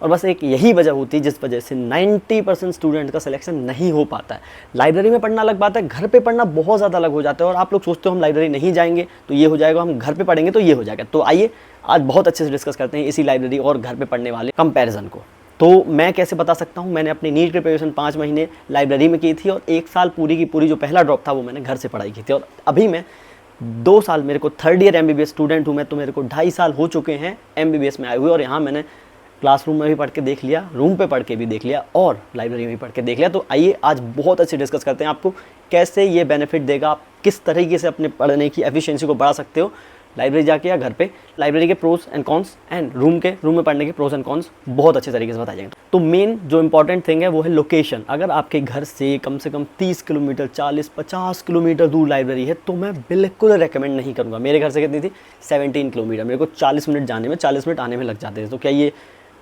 और बस एक यही वजह होती है जिस वजह से 90% स्टूडेंट का सिलेक्शन नहीं हो पाता है। लाइब्रेरी में पढ़ना अलग बात है, घर पे पढ़ना बहुत ज़्यादा अलग हो जाता है। और आप लोग सोचते हो हम लाइब्रेरी नहीं जाएंगे तो ये हो जाएगा, हम घर पे पढ़ेंगे तो ये हो जाएगा। तो आइए आज बहुत अच्छे से डिस्कस करते हैं इसी लाइब्रेरी और घर पे पढ़ने वाले कंपैरिजन को। तो मैं कैसे बता सकता हूँ, मैंने अपनी नीट की प्रिपरेशन 5 महीने लाइब्रेरी में की थी और 1 साल पूरी की पूरी जो पहला ड्रॉप था वो मैंने घर से पढ़ाई की थी। और अभी मैं 2 साल, मेरे को 3rd ईयर MBBS स्टूडेंट हूँ मैं, तो मेरे को 2.5 साल हो चुके हैं MBBS में आए हुए। और यहाँ मैंने क्लासरूम में भी पढ़ के देख लिया, रूम पे पढ़ के भी देख लिया और लाइब्रेरी में भी पढ़ के देख लिया। तो आइए आज बहुत अच्छे डिस्कस करते हैं आपको कैसे ये बेनिफिट देगा, आप किस तरीके से अपने पढ़ने की एफिशिएंसी को बढ़ा सकते हो लाइब्रेरी जाके या घर पे। लाइब्रेरी के pros and cons and room में पढ़ने के प्रोस एंड कॉन्स बहुत अच्छे तरीके से बताए जाएंगे। तो मेन जो इंपॉर्टेंट थिंग है वो है लोकेशन। अगर आपके घर से कम 30 किलोमीटर 40-50 किलोमीटर दूर लाइब्रेरी है तो मैं बिल्कुल रेकमेंड नहीं करूँगा। मेरे घर से कितनी थी 17 किलोमीटर, मेरे को 40 मिनट जाने में 40 मिनट आने में लग जाते थे। तो क्या ये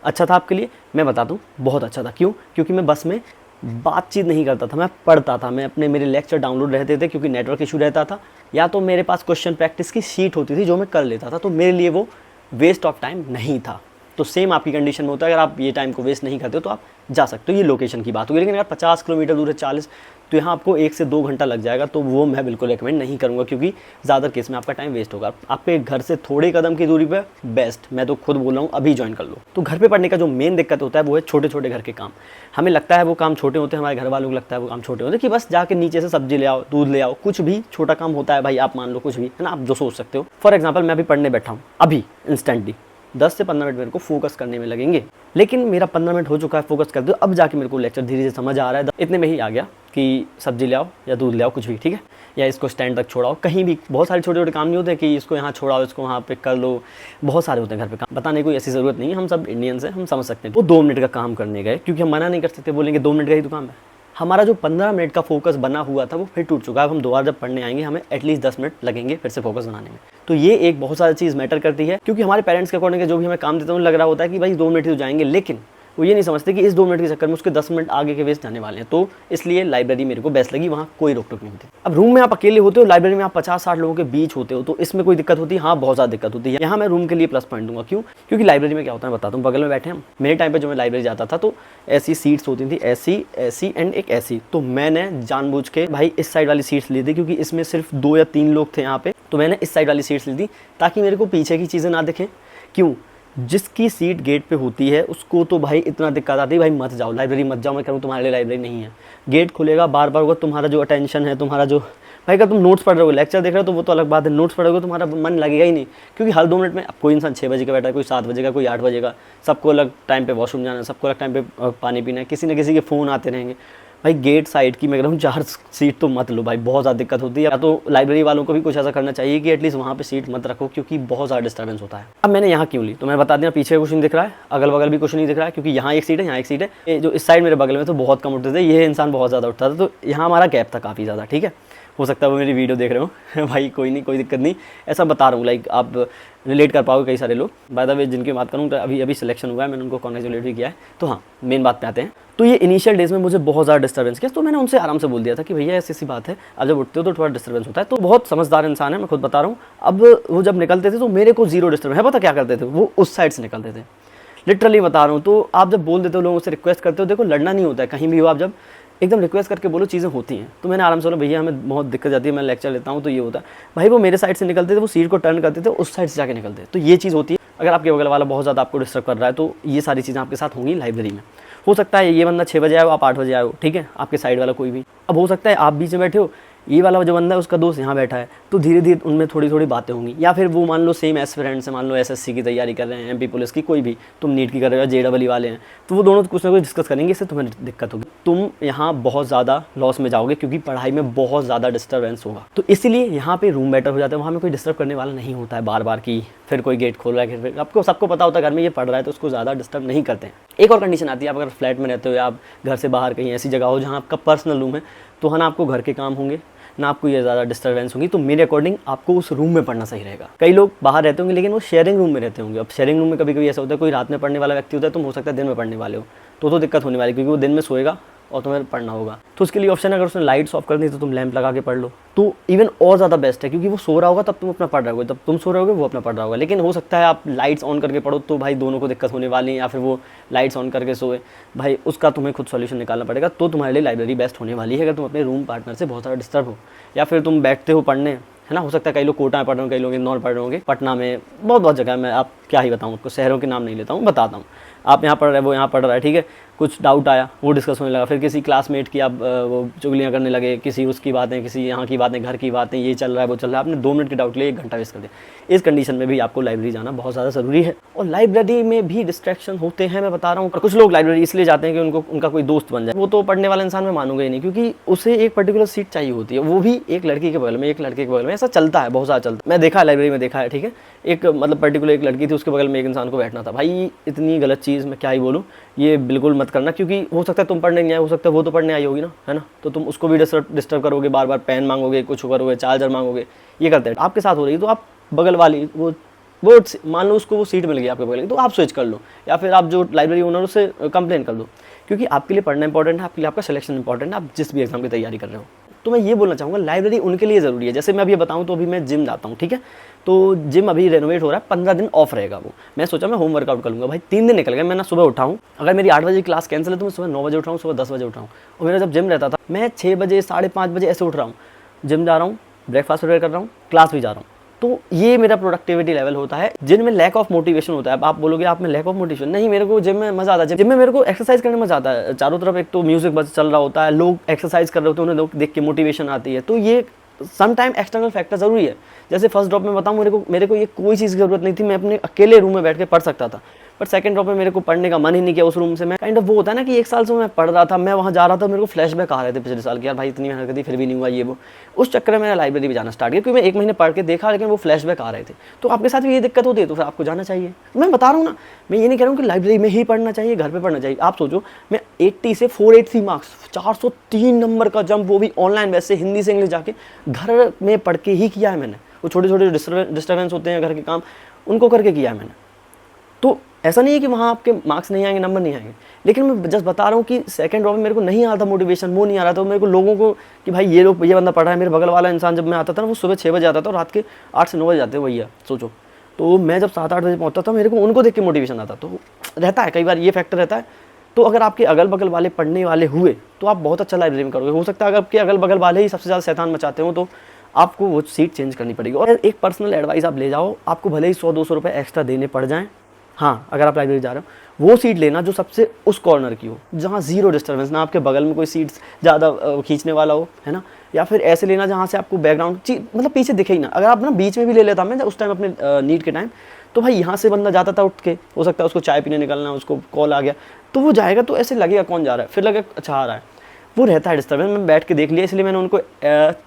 अच्छा था आपके लिए? मैं बता दूं बहुत अच्छा था। क्यों? क्योंकि मैं बस में बातचीत नहीं करता था, मैं पढ़ता था। मैं मेरे लेक्चर डाउनलोड रहते थे क्योंकि नेटवर्क इशू रहता था, या तो मेरे पास क्वेश्चन प्रैक्टिस की शीट होती थी जो मैं कर लेता था। तो मेरे लिए वो वेस्ट ऑफ टाइम नहीं था। तो सेम आपकी कंडीशन में होता है, अगर आप ये टाइम को वेस्ट नहीं करते हो तो आप जा सकते हो। ये लोकेशन की बात होगी। लेकिन अगर 50 किलोमीटर दूर है 40, तो यहाँ आपको 1 से 2 घंटा लग जाएगा। तो वो मैं बिल्कुल रिकमेंड नहीं करूँगा क्योंकि ज़्यादा केस में आपका टाइम वेस्ट होगा। आपके घर से थोड़े कदम की दूरी पर बेस्ट, मैं तो खुद बोल रहा हूँ अभी ज्वाइन कर लो। तो घर पे पढ़ने का जो मेन दिक्कत होता है वो है छोटे छोटे घर के काम। हमें लगता है वो काम छोटे होते हैं, हमारे घर वालों को लगता है वो काम छोटे होते हैं कि बस जाके नीचे से सब्जी ले आओ, दूध ले आओ, कुछ भी छोटा काम होता है भाई, आप मान लो कुछ भी है ना, आप जो सोच सकते हो। फॉर एग्जाम्पल मैं अभी पढ़ने बैठा हूँ, अभी इंस्टेंटली 10 से 15 मिनट मेरे को फोकस करने में लगेंगे। लेकिन मेरा 15 मिनट हो चुका है फोकस करते हुए, अब जाके मेरे को लेक्चर धीरे धीरे समझ आ रहा है। इतने में ही आ गया कि सब्जी ले आओ या दूध ले आओ, कुछ भी ठीक है, या इसको स्टैंड तक छोड़ाओ। कहीं भी बहुत सारे छोटे छोटे काम नहीं होते कि इसको यहाँ छोड़ाओ, इसको वहाँ पे कर लो, बहुत सारे होते हैं घर पे काम। बताने कोई ऐसी ज़रूरत नहीं है, हम सब इंडियंस हैं, हम समझ सकते हैं। वो 2 मिनट का काम करने गए क्योंकि हम मना नहीं कर सकते, बोलेंगे 2 मिनट का ही तो काम है। हमारा जो 15 मिनट का फोकस बना हुआ था वो फिर टूट चुका है। अब हम दोबारा जब पढ़ने आएंगे हमें एटलीस्ट 10 मिनट लगेंगे फिर से फोकस बनाने में। तो ये एक बहुत सारी चीज़ मैटर करती है क्योंकि हमारे पेरेंट्स के अकॉर्डिंग जो भी हमें काम देते हैं लग रहा होता है कि भाई 2 मिनट ही तो जाएंगे, लेकिन वो ये नहीं समझते कि इस 2 मिनट के चक्कर में उसके 10 मिनट आगे के वेस्ट जाने वाले हैं। तो इसलिए लाइब्रेरी मेरे को बेस्ट लगी, वहाँ कोई रोक टोक नहीं होती। अब रूम में आप अकेले होते हो, लाइब्रेरी में आप 50-60 लोगों के बीच होते हो, तो इसमें कोई दिक्कत होती है? हाँ, बहुत ज़्यादा दिक्कत होती है। यहाँ मैं रूम के लिए प्लस पॉइंट दूंगा। क्यों? क्योंकि लाइब्रेरी में क्या होता है बताता हूँ। बगल में बैठे हम, मेरे टाइम पर जो मैं लाइब्रेरी जाता था तो ऐसी सीट्स होती थी, ऐसी एंड एक ऐसी। तो मैंने जानबूझ के भाई इस साइड वाली सीट्स ली थी क्योंकि इसमें सिर्फ 2 या 3 लोग थे यहाँ पे। तो मैंने इस साइड वाली सीट्स ली थी ताकि मेरे को पीछे की चीज़ें ना दिखें। क्यों? जिसकी सीट गेट पे होती है उसको तो भाई इतना दिक्कत आती है, भाई मत जाओ लाइब्रेरी, मत जाओ। मैं कह रहा हूँ तुम्हारे लिए लाइब्रेरी नहीं है। गेट खुलेगा बार बार होगा, तुम्हारा जो अटेंशन है, तुम्हारा जो भाई अगर तुम नोट्स पढ़ रहे हो, लेक्चर देख रहे हो तो वो तो अलग बात है, नोट्स पढ़ोगे तुम्हारा मन लगेगा ही नहीं। क्योंकि हर 2 मिनट में अब कोई इंसान 6 बजे का बैठा है, कोई 7 बजे का, कोई 8 बजे का, सबको अलग टाइम पे वॉशरूम जाना है, सबको अलग टाइम पे पानी पीना है, किसी न किसी के फ़ोन आते रहेंगे। भाई गेट साइड की मैं कह रहा हूँ 4 सीट तो मत लो भाई, बहुत ज़्यादा दिक्कत होती है। या तो लाइब्रेरी वालों को भी कुछ ऐसा करना चाहिए कि एटलीस्ट वहाँ पे सीट मत रखो क्योंकि बहुत ज़्यादा डिस्टर्बेंस होता है। अब मैंने यहाँ क्यों ली तो मैं बता देना, पीछे कुछ नहीं दिख रहा है, अगल बगल भी कुछ नहीं दिख रहा है क्योंकि यहाँ एक सीट है, यहाँ एक सीट है। ये जो इस साइड मेरे बगल में तो बहुत कम उठते थे, ये इंसान बहुत ज़्यादा उठता था, तो यहाँ हमारा गैप था काफ़ी ज़्यादा। ठीक है, हो सकता है वो मेरी वीडियो देख रहे हो भाई, कोई नहीं, कोई दिक्कत नहीं, ऐसा बता रहा हूँ, लाइक आप रिलेट कर पाओगे कई सारे लोग। बाय द वे जिनकी बात करूँ तो अभी सिलेक्शन हुआ है, मैंने उनको कॉन्ग्रेचुलेट भी किया है। तो हाँ, मेन बात पे आते हैं। तो ये इनिशियल डेज में मुझे बहुत ज़्यादा डिस्टर्बेंस किया, तो मैंने उनसे आराम से बोल दिया था कि भैया ऐसी सी बात है, आप जब उठते हो तो थोड़ा डिस्टर्बेंस होता है। तो बहुत समझदार इंसान है, मैं खुद बता रहा हूँ। अब वो जब निकलते थे तो मेरे को जीरो डिस्टर्बेंस है। पता क्या करते थे वो? उस साइड से निकलते थे, लिटरली बता रहा हूँ। तो आप जब बोल देते हो, लोगों से रिक्वेस्ट करते हो, देखो लड़ना नहीं होता है कहीं भी हो, आप जब एकदम रिक्वेस्ट करके बोलो चीज़ें होती हैं। तो मैंने आराम से बोला भैया हमें बहुत दिक्कत जाती है, मैं लेक्चर लेता हूँ तो ये होता है। भाई वो मेरे साइड से निकलते थे, वो सीट को टर्न करते थे, उस साइड से जाके निकलते। तो ये चीज़ होती है। अगर आपके बगल वाला बहुत ज़्यादा आपको डिस्टर्ब कर रहा है तो ये सारी चीज़ें आपके साथ होंगी लाइब्रेरी में। हो सकता है ये बंदा 6 बजे आए, आप 8 बजे आए हो, ठीक है, आपके साइड वाला कोई भी। अब हो सकता है आप बीच में बैठे हो, ये वाला जो बंदा है उसका दोस्त यहाँ बैठा है, तो धीरे धीरे उनमें थोड़ी थोड़ी बातें होंगी। या फिर वो मान लो सेम एस्पिरेंट्स है, मान लो SSC की तैयारी कर रहे हैं, MP पुलिस की, कोई भी, तुम नीट की कर रहे हो, JEE वाले हैं, तो वो दोनों कुछ ना कुछ डिस्कस करेंगे, इससे तुम्हें दिक्कत होगी। तुम यहाँ बहुत ज़्यादा लॉस में जाओगे क्योंकि पढ़ाई में बहुत ज़्यादा डिस्टर्बेंस होगा। तो इसीलिए यहाँ पे रूम बेटर हो जाता है, वहाँ में कोई डिस्टर्ब करने वाला नहीं होता है बार बार की फिर कोई गेट खोल रहा है, फिर आपको सबको पता होता है घर में ये पढ़ रहा है तो उसको ज़्यादा डिस्टर्ब नहीं करते हैं। एक और कंडीशन आती है, आप अगर फ्लैट में रहते हो या आप घर से बाहर कहीं ऐसी जगह हो जहाँ आपका पर्सनल रूम है, तो है ना आपको घर के काम होंगे ना, आपको ये ज़्यादा डिस्टर्बेंस होगी। तो मेरे अकॉर्डिंग आपको उस रूम में पढ़ना सही रहेगा। कई लोग बाहर रहते होंगे लेकिन वो शेयरिंग रूम में रहते होंगे। अब शेयरिंग रूम में कभी कभी ऐसा होता है कोई रात में पढ़ने वाला व्यक्ति होता है, तुम हो सकता है दिन में पढ़ने वाले हो, तो दिक्कत होने वाली, क्योंकि वो दिन में सोएगा और तुम्हें पढ़ना होगा। तो उसके लिए ऑप्शन है, अगर उसने लाइट्स ऑफ कर दी तो तुम लैंप लगा के पढ़ लो, तो इवन और ज़्यादा बेस्ट है, क्योंकि वो सो रहा होगा तब तुम अपना पढ़ रहे होगे, तब तुम सो रहे होगे वो अपना पढ़ रहा होगा। लेकिन हो सकता है आप लाइट्स ऑन करके पढ़ो तो भाई दोनों को दिक्कत होने वाली है, या फिर वो लाइट्स ऑन करके सोए, भाई उसका तुम्हें खुद सॉल्यूशन निकालना पड़ेगा। तो तुम्हारे लिए लाइब्रेरी बेस्ट होने वाली है अगर तुम अपने रूम पार्टनर से बहुत ज़्यादा डिस्टर्ब हो, या फिर तुम बैठते हो पढ़ने, है ना। हो सकता है कई लोग कोटा में पढ़ रहे हो, कई लोग इंदौर पढ़ रहे होंगे, पटना में बहुत जगह है, मैं आप क्या ही बताऊँ आपको, शहरों के नाम नहीं लेता हूँ, बताता हूँ। आप यहाँ पढ़ रहे हो, वो यहाँ पढ़ रहा है, ठीक है, कुछ डाउट आया, वो डिस्कस होने लगा, फिर किसी क्लासमेट की आप वो चुगलियाँ करने लगे, किसी उसकी बातें, किसी यहाँ की बातें, घर की बातें, ये चल रहा है वो चल रहा है, आपने 2 मिनट के डाउट के लिए 1 घंटा वेस्ट कर दिया। इस कंडीशन में भी आपको लाइब्रेरी जाना बहुत ज़्यादा ज़रूरी है। और लाइब्रेरी में भी डिस्ट्रैक्शन होते हैं, मैं बता रहा हूँ। और कुछ लोग लाइब्रेरी इसलिए जाते हैं कि उनका कोई दोस्त बन जाए, वो तो पढ़ने वाला इंसान मैं मानूंगा ही नहीं, क्योंकि उसे एक पर्टिकुलर सीट चाहिए होती है, वो भी एक लड़की के बगल में, एक लड़के के बगल में। ऐसा चलता है, बहुत ज़्यादा चलता है, मैं देखा है लाइब्रेरी में, देखा है, ठीक है। एक मतलब पर्टिकुलर एक लड़की थी, उसके बगल में एक इंसान को बैठना था। भाई इतनी गलत चीज़ मैं क्या ही बोलूँ, ये बिल्कुल मत करना, क्योंकि हो सकता है तुम पढ़ने नहीं आए, हो सकता है वो तो पढ़ने आई होगी ना, है ना। तो तुम उसको भी डिस्टर्ब करोगे, बार बार पेन मांगोगे, कुछ करोगे, चार्जर मांगोगे, ये करते हैं। आपके साथ हो रही है तो आप बगल वाली वो मान लो उसको वो सीट मिल गई आपके बगल की, तो आप स्विच कर लो, या फिर आप जो लाइब्रेरी ओनर उससे कंप्लेन कर दो, क्योंकि आपके लिए पढ़ना इंपॉर्टेंट है, आपके लिए आपका सिलेक्शन इंपॉर्टेंट है, आप जिस भी एग्जाम की तैयारी कर रहे हो। तो मैं ये बोलना चाहूँगा, लाइब्रेरी उनके लिए ज़रूरी है। जैसे मैं अभी बताऊँ तो अभी मैं जिम जाता हूँ, ठीक है, तो जिम अभी रेनोवेट हो रहा है, 15 दिन ऑफ रहेगा वो। मैं सोचा मैं होम वर्कआउट कर लूँगा। भाई 3 दिन निकल गए, मैं ना सुबह उठाऊँ, अगर मेरी 8 बजे क्लास कैंसिल है तो मैं सुबह 9 बजे उठ रहा हूँ, सुबह 10 बजे उठ रहा हूँ। और मेरा जब जिम रहता था मैं 6 बजे 5:30 बजे ऐसे उठ रहा हूँ, जिम जा रहा हूँ, ब्रेकफास्ट प्रिपेयर कर रहा हूँ, क्लास भी जा रहा हूँ। तो ये मेरा प्रोडक्टिविटी लेवल होता है। जिनमें लैक ऑफ मोटिवेशन होता है, आप बोलोगे आप में लैक ऑफ मोटिवेशन नहीं, मेरे को जिम में मजा आता है। जिम में मेरे को एक्सरसाइज करने में मजा आता है। चारों तरफ एक तो म्यूजिक बस चल रहा होता है, लोग एक्सरसाइज कर रहे होते हैं, उन्हें लोग देख के मोटिवेशन आती है। तो ये सम टाइम एक्सटर्नल फैक्टर जरूरी है। जैसे फर्स्ट ड्रॉप में बताऊँ, मेरे को ये कोई चीज़ की जरूरत नहीं थी, मैं अपने अकेले रूम में बैठ के पढ़ सकता था। बट सेकंड ड्रॉप में मेरे को पढ़ने का मन ही नहीं किया उस रूम से। मैं काइंड ऑफ वो होता है ना कि 1 साल से मैं पढ़ रहा था, मैं वहाँ जा रहा था, मेरे को फ्लैशबैक आ रहे थे पिछले साल के, यार भाई इतनी मेहनत करी फिर भी नहीं हुआ ये वो। उस चक्कर में मैंने लाइब्रेरी में जाना स्टार्ट किया, क्योंकि मैं 1 महीने पढ़ के देखा, लेकिन वो फ्लैशबैक आ रहे थे। तो आपके साथ भी ये दिक्कत होती है तो फिर आपको जाना चाहिए। मैं बता रहा हूँ ना, मैं ये नहीं कह रहा हूँ कि लाइब्रेरी में ही पढ़ना चाहिए, घर पर पढ़ना चाहिए। आप सोचो, मैं 80 से 483 मार्क्स, 403 नंबर का जंप, वो भी ऑनलाइन, वैसे हिंदी से इंग्लिश जाके घर में पढ़ के ही किया है मैंने। वो छोटे छोटे डिस्टर्बेंस होते हैं घर के काम, उनको करके किया है मैंने। तो ऐसा नहीं है कि वहाँ आपके मार्क्स नहीं आएंगे, नंबर नहीं आएंगे, लेकिन मैं जस्ट बता रहा हूँ कि सेकंड ड्रॉप में मेरे को नहीं आ रहा था मोटिवेशन, वो नहीं आ रहा था। मेरे को लोगों को कि भाई ये बंदा पढ़ रहा है। मेरे बगल वाला इंसान जब मैं आता था ना, वो सुबह 6 बजे आता था और रात के 8 से 9 बजे जाते भैया, सोचो। तो मैं जब 7-8 बजे पहुँचता था, मेरे को उनको देख के मोटिवेशन आता। तो रहता है, कई बार ये फैक्टर रहता है। तो अगर आपके अगल बगल वाले पढ़ने वाले हुए तो आप बहुत अच्छा लाइब्रेरी में करोगे। हो सकता है अगर आपके अगल बगल वाले ही सबसे ज़्यादा शैतान मचाते हो तो आपको वो सीट चेंज करनी पड़ेगी। और एक पर्सनल एडवाइस आप ले जाओ, आपको भले ही 100-200 रुपये एक्स्ट्रा देने पड़ जाएँ, हाँ, अगर आप लाइब्रेरी जा रहे हो वो सीट लेना जो सबसे उस कॉर्नर की हो, जहाँ जीरो डिस्टर्बेंस ना, आपके बगल में कोई सीट्स ज़्यादा खींचने वाला हो, है ना। या फिर ऐसे लेना जहाँ से आपको बैकग्राउंड मतलब पीछे दिखे ही ना। अगर आप ना बीच में भी ले लेता मैं उस टाइम अपने नीट के टाइम, तो भाई यहाँ से बंदा जाता था उठ के, हो सकता है उसको चाय पीने निकलना, उसको कॉल आ गया तो वो जाएगा, तो ऐसे लगेगा कौन जा रहा है, फिर लगेगा अच्छा आ रहा है, वो रहता है डिस्टर्बेंस। मैं बैठ के देख लिया, इसलिए मैंने उनको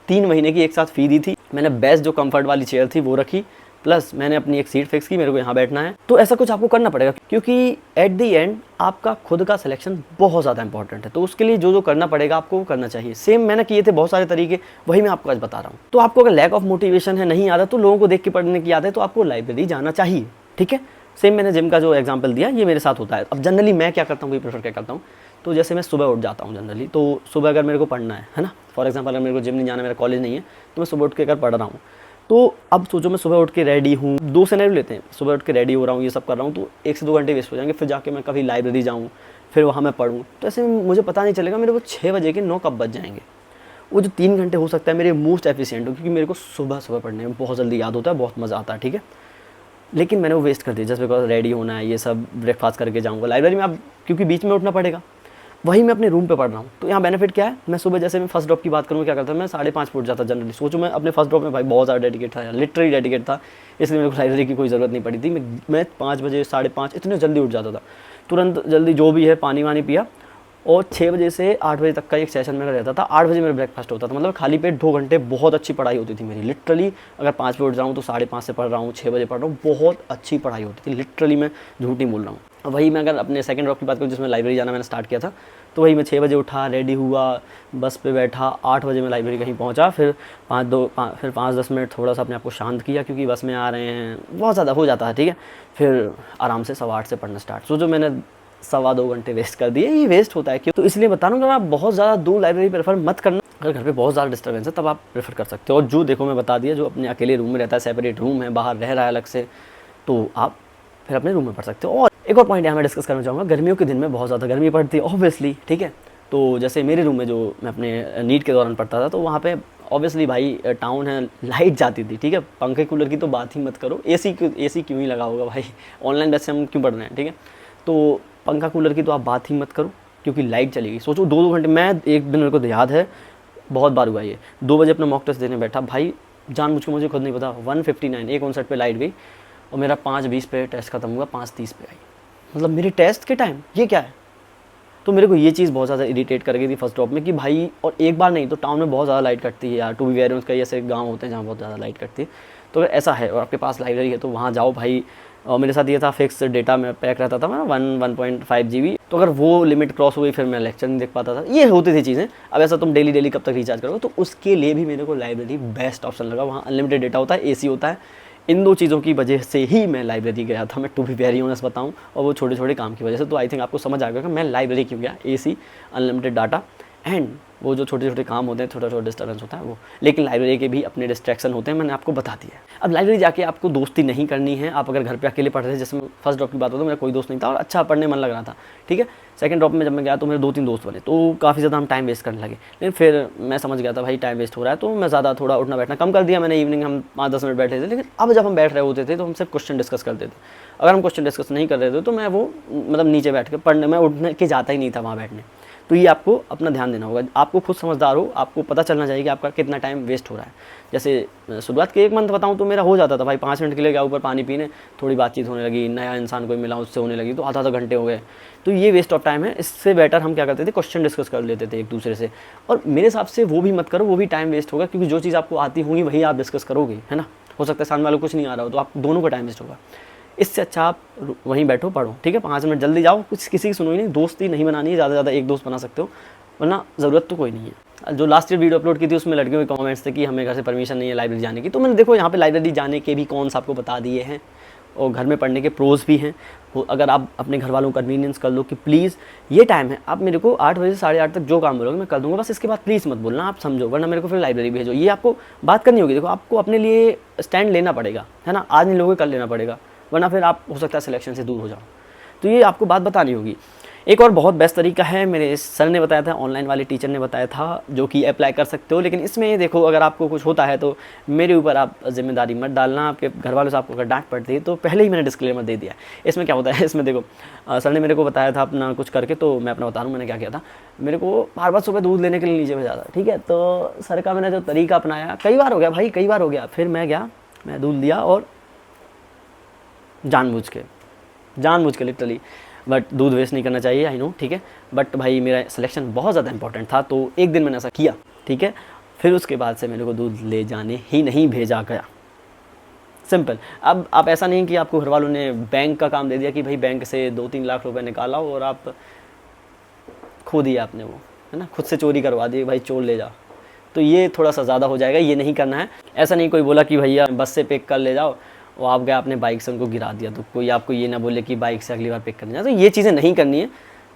3 महीने की एक साथ फ़ी दी थी। मैंने बेस्ट जो कंफर्ट वाली चेयर थी वो रखी, प्लस मैंने अपनी एक सीट फिक्स की, मेरे को यहाँ बैठना है। तो ऐसा कुछ आपको करना पड़ेगा, क्योंकि एट द एंड आपका खुद का सिलेक्शन बहुत ज़्यादा इंपॉर्टेंट है। तो उसके लिए जो करना पड़ेगा आपको वो करना चाहिए। सेम मैंने किए थे बहुत सारे तरीके, वही मैं आपको आज बता रहा हूँ। तो आपको अगर लैक ऑफ मोटिवेशन है, नहीं आता, तो लोगों को देख के पढ़ने की आदत है, तो आपको लाइब्रेरी जाना चाहिए, ठीक है। सेम मैंने जिम का जो एग्जाम्पल दिया, ये मेरे साथ होता है। अब जनरली मैं क्या करता हूँ, वही प्रेफर क्या करता हूँ। तो जैसे मैं सुबह उठ जाता हूँ जनरली, तो सुबह अगर मेरे को पढ़ना है ना, फॉर एग्जाम्पल अगर मेरे को जिम नहीं जाना, मेरा कॉलेज नहीं है, तो मैं सुबह उठ के अगर पढ़ रहा हूँ, तो अब सोचो मैं सुबह उठ के रेडी हूँ, 2 सिनेरियो लेते हैं, सुबह उठ के रेडी हो रहा हूँ, ये सब कर रहा हूँ, तो 1 से 2 घंटे वेस्ट हो जाएंगे। फिर जाके मैं कभी लाइब्रेरी जाऊँ, फिर वहाँ मैं पढ़ूँ, तो ऐसे मुझे पता नहीं चलेगा मेरे वो 6 बजे के 9 कब बज जाएंगे। वो जो 3 घंटे हो सकता है मेरे मोस्ट एफिशिएंट हो, क्योंकि मेरे को सुबह पढ़ने में बहुत जल्दी याद होता है, बहुत मज़ा आता है, ठीक है। लेकिन मैंने वो वेस्ट कर दिया जस्ट बिकॉज रेडी होना है, ये सब ब्रेकफास्ट करके जाऊँगा लाइब्रेरी में। अब क्योंकि बीच में उठना पड़ेगा, वही मैं अपने रूम पे पढ़ रहा हूँ। तो यहाँ बेनिफिट क्या है, मैं सुबह जैसे मैं फर्स्ट ड्रॉप की बात करूँ, क्या करता मैं 5:30 उठ जाता जनरली। सोचो मैं अपने फर्स्ट ड्रॉप में भाई बहुत ज़्यादा डेडिकेट था, लिटरली डेडिकेट था, इसलिए मेरे को लाइब्रेरी की कोई ज़रूरत नहीं पड़ी थी। मैं 5 बजे 5:30 इतने जल्दी उठ जाता था, तुरंत जल्दी जो भी है पानी वानी पिया, और 6 बजे से 8 बजे तक का एक सेशन मेरा रहता था। 8 बजे मेरा ब्रेकफास्ट होता था, मतलब खाली पेट 2 घंटे बहुत अच्छी पढ़ाई होती थी मेरी। लिटरली अगर 5 बजे उठ जाऊँ तो 5:30 से पढ़ रहा हूँ, 6 बजे पढ़ रहा हूँ, बहुत अच्छी पढ़ाई होती थी। लिटरली मैं झूठ नहीं बोल रहा हूँ। वही मैं अगर अपने सेकंड ड्रॉप की बात करूँ, जिसमें लाइब्रेरी जाना मैंने स्टार्ट किया था, तो वही मैं 6 बजे उठा, रेडी हुआ, बस पे बैठा, 8 बजे मैं लाइब्रेरी कहीं पहुँचा, फिर 5-10 मिनट थोड़ा सा अपने आप को शांत किया, क्योंकि बस में आ रहे हैं, बहुत ज़्यादा हो जाता है, ठीक है। फिर आराम से 8:15 से पढ़ना स्टार्ट। सो जो मैंने सवा 2 घंटे वेस्ट कर दिए, ये वेस्ट होता है क्यों? तो इसलिए बता रहा हूँ, अगर आप बहुत ज़्यादा दूर लाइब्रेरी प्रेफर मत करना। अगर घर पे बहुत ज़्यादा डिस्टर्बेंस है तब आप प्रेफर कर सकते हो। और जो देखो मैं बता दिया, जो अपने अकेले रूम में रहता है, सेपरेट रूम है, बाहर रह रहा है अलग से, तो आप फिर अपने रूम में पढ़ सकते हो। और एक और पॉइंट यहाँ मैं डिस्कस करना चाहूँगा, गर्मियों के दिन में बहुत ज़्यादा गर्मी पड़ती है ऑब्वियसली, ठीक है। तो जैसे मेरे रूम में जो मैं अपने नीट के दौरान पढ़ता था, तो वहाँ पे ऑब्वियसली भाई टाउन है, लाइट जाती थी, ठीक है। पंखे कूलर की तो बात ही मत करो, एसी क्यों ही लगा होगा भाई, ऑनलाइन वैसे हम क्यों पढ़ रहे हैं, ठीक है। तो पंखा कूलर की तो आप बात ही मत करो, क्योंकि लाइट चलेगी। सोचो 2-2 घंटे, मैं एक दिन मेरे को याद है बहुत बार हुआ ये, 2 बजे अपना मॉक टेस्ट देने बैठा भाई, जानबूझ के, मुझे खुद नहीं पता, 1:59 एक 1:59 पे लाइट गई और मेरा 5:20 पे टेस्ट खत्म हुआ, 5:30 पे आई। मतलब मेरे टेस्ट के टाइम ये क्या है? तो मेरे को ये चीज़ बहुत ज़्यादा इरिटेट कर गई थी फर्स्ट ड्रॉप में कि भाई, और एक बार नहीं तो टाउन में बहुत ज़्यादा लाइट कटती है यार, टू बी वेरी ऑनेस्ट, कई ऐसे गाँव होते हैं जहाँ बहुत ज़्यादा लाइट कटती है। तो अगर ऐसा है और आपके पास लाइब्रेरी है तो वहाँ जाओ भाई। और मेरे साथ ये था, फिक्स डेटा में पैक रहता था मैं 1.5 GB, तो अगर वो लिमिट क्रॉस हो गई फिर मैं लेक्चर नहीं देख पाता था, ये होती थी चीज़ें। अब ऐसा तुम डेली कब तक रिचार्ज करोगे, तो उसके लिए भी मेरे को लाइब्रेरी बेस्ट ऑप्शन लगा। वहाँ अनलिमिटेड डेटा होता है, AC होता है, इन 2 चीज़ों की वजह से ही मैं लाइब्रेरी गया था, मैं टू बी वेरी ऑनेस्ट बताऊँ, और वो छोटे छोटे काम की वजह से। तो आई थिंक आपको समझ आ गया कि मैं लाइब्रेरी क्यों गया, AC, अनलिमिटेड डाटा एंड वो जो छोटे छोटे काम होते हैं, छोटा छोटा डिस्टर्बेंस होता है वो। लेकिन लाइब्रेरी के भी अपने डिस्ट्रैक्शन होते हैं, मैंने आपको बता दिया है। अब लाइब्रेरी जाके आपको दोस्ती नहीं करनी है। आप अगर घर पे अकेले पढ़ रहे थे, जैसे फर्स्ट ड्रॉप की बात होता, मेरा कोई दोस्त नहीं था और अच्छा पढ़ने मन लग रहा था, ठीक है। सेकंड ड्रॉप में जब मैं गया तो मेरे 2-3 दोस्त बने, तो काफ़ी ज़्यादा हम टाइम वेस्ट करने लगे। लेकिन फिर मैं समझ गया था भाई टाइम वेस्ट हो रहा है, तो मैं ज़्यादा थोड़ा उठना बैठना कम कर दिया मैंने। इवनिंग हम 5-10 मिनट बैठे थे, लेकिन अब जब हम बैठ रहे होते थे तो हम सिर्फ क्वेश्चन डिस्कस करते थे। अगर हम क्वेश्चन डिस्कस नहीं कर रहे थे तो मैं वो मतलब नीचे बैठ के पढ़ने, मैं उठने के जाता ही नहीं था वहाँ बैठने। तो ये आपको अपना ध्यान देना होगा। आपको खुद समझदार हो, आपको पता चलना चाहिए कि आपका कितना टाइम वेस्ट हो रहा है। जैसे शुरुआत के 1 मंथ बताऊँ तो मेरा हो जाता था भाई, 5 मिनट के लिए गया ऊपर पानी पीने, थोड़ी बातचीत होने लगी, नया इंसान कोई मिला उससे होने लगी, तो आधा घंटे हो गए। तो ये वेस्ट ऑफ टाइम है। इससे बेटर हम क्या करते थे, क्वेश्चन डिस्कस कर लेते थे एक दूसरे से। और मेरे हिसाब से वो भी मत करो, वो भी टाइम वेस्ट होगा, क्योंकि जो चीज़ आपको आती होगी वही आप डिस्कस करोगे, है ना। हो सकता है सामने वालों को कुछ नहीं आ रहा हो, तो आप दोनों का टाइम वेस्ट होगा। इससे अच्छा आप वहीं बैठो पढ़ो, ठीक है। 5 मिनट जल्दी जाओ, कुछ किसी की सुनो ही नहीं, दोस्ती नहीं बनानी है, ज़्यादा से ज़्यादा 1 दोस्त बना सकते हो, वरना ज़रूरत तो कोई नहीं है। जो लास्ट ईयर वीडियो अपलोड की थी उसमें लड़कियों के कमेंट्स थे कि हमें घर से परमिशन नहीं है लाइब्रेरी जाने की। तो मैंने देखो यहाँ पे लाइब्रेरी जाने के भी कौन सा आपको बता दिए हैं, और घर में पढ़ने के प्रोज भी हैं। अगर आप अपने घर वालों को कन्वीनियंस कर लो कि प्लीज़ ये टाइम है, आप मेरे को 8 बजे से 8:30 तक जो काम बोलोगे मैं कर दूंगा, बस इसके बाद प्लीज़ मत बोलना, आप समझो, वरना मेरे को फिर लाइब्रेरी भेजो। ये आपको बात करनी होगी। देखो आपको अपने लिए स्टैंड लेना पड़ेगा, है ना। आज नहीं लोगे कल लेना पड़ेगा, वरना फिर आप हो सकता है सिलेक्शन से दूर हो जाओ। तो ये आपको बात बतानी होगी। एक और बहुत बेस्ट तरीका है, मेरे सर ने बताया था, ऑनलाइन वाले टीचर ने बताया था, जो कि अप्लाई कर सकते हो। लेकिन इसमें देखो, अगर आपको कुछ होता है तो मेरे ऊपर आप जिम्मेदारी मत डालना। आपके घर वालों से आपको अगर डांट पड़ती है तो पहले ही मैंने डिस्क्लेमर दे दिया। इसमें क्या होता है, इसमें देखो सर ने मेरे को बताया था अपना कुछ करके, तो मैं अपना बता रहा हूँ मैंने क्या किया था। मेरे को बार बार सुबह दूध लेने के लिए नीचे भेजा था, ठीक है। तो सर का मैंने जो तरीका अपनाया, कई बार हो गया भाई, कई बार हो गया, फिर मैं गया, मैं दूध लिया, और जानबूझ के लिटरली, बट दूध वेस्ट नहीं करना चाहिए, आई नो, ठीक है। बट भाई मेरा सिलेक्शन बहुत ज़्यादा इंपॉर्टेंट था, तो एक दिन मैंने ऐसा किया, ठीक है। फिर उसके बाद से मेरे को दूध ले जाने ही नहीं भेजा गया, सिंपल। अब आप ऐसा नहीं कि आपको घर वालों ने बैंक का काम दे दिया कि भाई बैंक से 2-3 लाख रुपए निकाला और आप खो दिया आपने, वो है ना, खुद से चोरी करवा दी, भाई चोर ले जा। तो ये थोड़ा सा ज़्यादा हो जाएगा, ये नहीं करना है। ऐसा नहीं कोई बोला कि भैया बस से पिक कर ले जाओ, और आप गए आपने बाइक से उनको गिरा दिया, तो कोई आपको ये ना बोले कि बाइक से अगली बार पिक करने जाए। तो ये चीज़ें नहीं करनी है।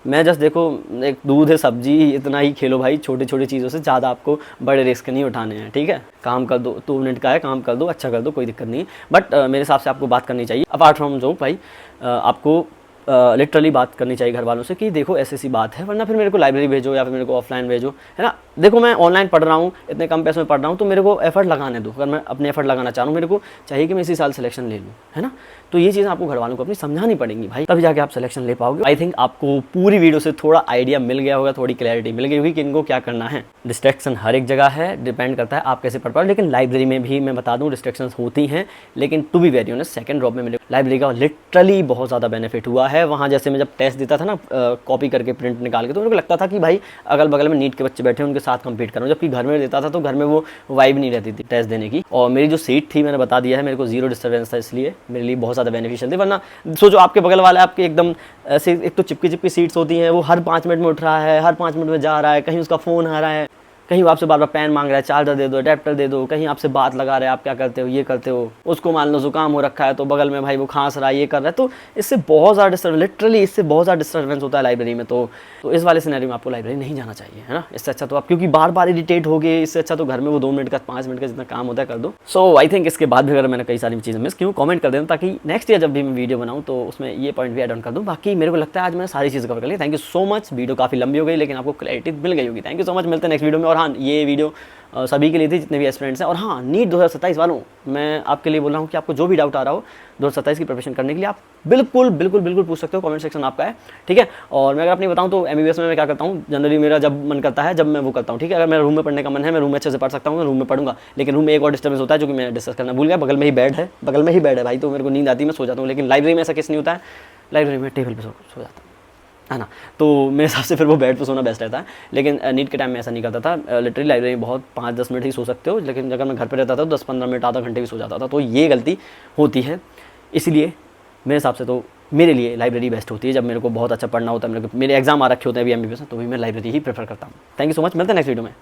मैं जस्ट देखो, एक दूध है, सब्जी, इतना ही खेलो भाई, छोटी छोटी चीज़ों से ज़्यादा आपको बड़े रिस्क नहीं उठाने हैं, ठीक है। काम कर दो, 2 मिनट का है, काम कर दो, अच्छा कर दो, कोई दिक्कत नहीं है। बट मेरे हिसाब से आपको बात करनी चाहिए अपार्ट फ्रॉम जोक भाई, आपको लिटरली बात करनी चाहिए घर वालों से कि देखो ऐसी बात है, वरना फिर मेरे को लाइब्रेरी भेजो या फिर मेरे को ऑफलाइन भेजो, है ना। देखो मैं ऑनलाइन पढ़ रहा हूँ, इतने कम पैसे में पढ़ रहा हूँ, तो मेरे को एफर्ट लगाने दो। अगर मैं अपने एफर्ट लगाना चाह रहा हूँ, मेरे को चाहिए कि मैं इसी साल सिलेक्शन ले लूँ, है ना। तो ये चीज़ें आपको घर वालों को अपनी समझानी पड़ेंगी भाई, तभी जाके आप सिलेक्शन ले पाओगे। आई थिंक आपको पूरी वीडियो से थोड़ा आइडिया मिल गया होगा, थोड़ी क्लैरिटी मिल गई होगी कि इनको क्या करना है। डिस्ट्रैक्शन हर एक जगह है, डिपेंड करता है आप कैसे पढ़ पाओ। लेकिन लाइब्रेरी में भी मैं बता दूँ डिस्ट्रैक्शन होती हैं, लेकिन to be very honest second drop में मेरे लाइब्रेरी का लिटरली बहुत ज़्यादा बेनिफिट हुआ है। वहाँ जैसे मैं जब टेस्ट देता था ना, कॉपी करके प्रिंट निकाल के, तो मेरे को लगता था कि भाई अगल बगल में नीट के बच्चे बैठे हैं, उनके साथ कंपीट करूँ। जबकि घर में देता था तो घर में वो वाइब नहीं रहती थी टेस्ट देने की। और मेरी जो सीट थी, मैंने बता दिया है, मेरे को 0 डिस्टर्बेंस था, इसलिए मेरे लिए बहुत ज़्यादा बेनिफिशियल थी। वरना सोचो आपके बगल वाला आपके एकदम ऐसे, एक तो चिपकी चिपकी सीट्स होती हैं, वो हर 5 मिनट में उठ रहा है, हर 5 मिनट में जा रहा है, कहीं उसका फ़ोन आ रहा है, कहीं वो आपसे बार बार पेन मांग रहा है, चार्जर दे दो, अडेप्टर दे दो, कहीं आपसे बात लगा रहा है, आप क्या करते हो, ये करते हो, उसको मान लो जुकाम हो रखा है तो बगल में भाई वो खांस रहा है, ये कर रहा है, तो इससे बहुत ज़्यादा डिस्टर्बेंस, लिटरली इससे बहुत ज़्यादा डिस्टर्बेंस होता है लाइब्रेरी में। तो इस वाले सिनेरियो में आपको लाइब्रेरी नहीं जाना चाहिए, है ना। इससे अच्छा तो आप, क्योंकि बार बार इरिटेट हो गए, इससे अच्छा तो घर में वो 2 मिनट का 5 मिनट का जितना काम होता है कर दो। सो आई थिंक इसके बाद भी अगर मैंने कई सारी चीज़ें मिस क्यों, कमेंट कर देना, ताकि नेक्स्ट ईयर जब भी मैं वीडियो बनाऊँ तो उसमें ये पॉइंट भी ऐड ऑन कर दूँ। बाकी मेरे को लगता है आज मैंने सारी चीज़ कवर कर ली। Thank you so much. Video काफ़ी लंबी हो गई लेकिन आपको क्लैरिटी मिल गई होगी। Thank you so much. मिलते हैं नेक्स्ट वीडियो में। और हाँ, ये वीडियो सभी के लिए थी जितने भी एस्पिरेंट्स हैं। और हाँ, नीट 2027 वालों, मैं आपके लिए बोल रहा हूँ कि आपको जो भी डाउट आ रहा हो 2027 की प्रिपरेशन करने के लिए, आप बिल्कुल बिल्कुल बिल्कुल पूछ सकते हो। कमेंट सेक्शन आपका है, ठीक है। और मैं अगर अपनी बताऊँ तो एमबीबीएस में मैं क्या करता हूँ, जनरली मेरा जब मन करता है जब मैं वो करता हूँ, ठीक है। अगर मेरा रूम में पढ़ने का मन है, मैं रूम में अच्छे से पढ़ सकता हूँ, मैं रूम में पढ़ूंगा। लेकिन रूम में एक और डिस्टर्बेंस होता है जो कि मैं डिस्कस करना भूल गया। बगल में ही बेड है, बगल में ही बेड है भाई, तो मेरे को नींद आती है, मैं सो जाता हूँ। लेकिन लाइब्रेरी में ऐसा किस नहीं होता है, लाइब्रेरी में टेबल पर सो जाता हूँ, है ना। तो मेरे हिसाब से फिर वो बेड पे सोना बेस्ट रहता है। लेकिन नीट के टाइम में ऐसा नहीं करता था। लिटरली लाइब्रेरी में बहुत 5-10 मिनट ही सो सकते हो, लेकिन अगर मैं घर पे रहता था तो 10-15 मिनट, आधा घंटे भी सो जाता था। तो ये गलती होती है। इसलिए मेरे हिसाब से तो मेरे लिए लाइब्रेरी बेस्ट होती है। जब मेरे को बहुत अच्छा पढ़ना होता है, मेरे एग्जाम आ रखे होते हैं अभी एमबीबीएस में, तो भी मैं लाइब्रेरी ही प्रेफर करता हूँ। Thank you so much. मिलते हैं नेक्स्ट वीडियो में।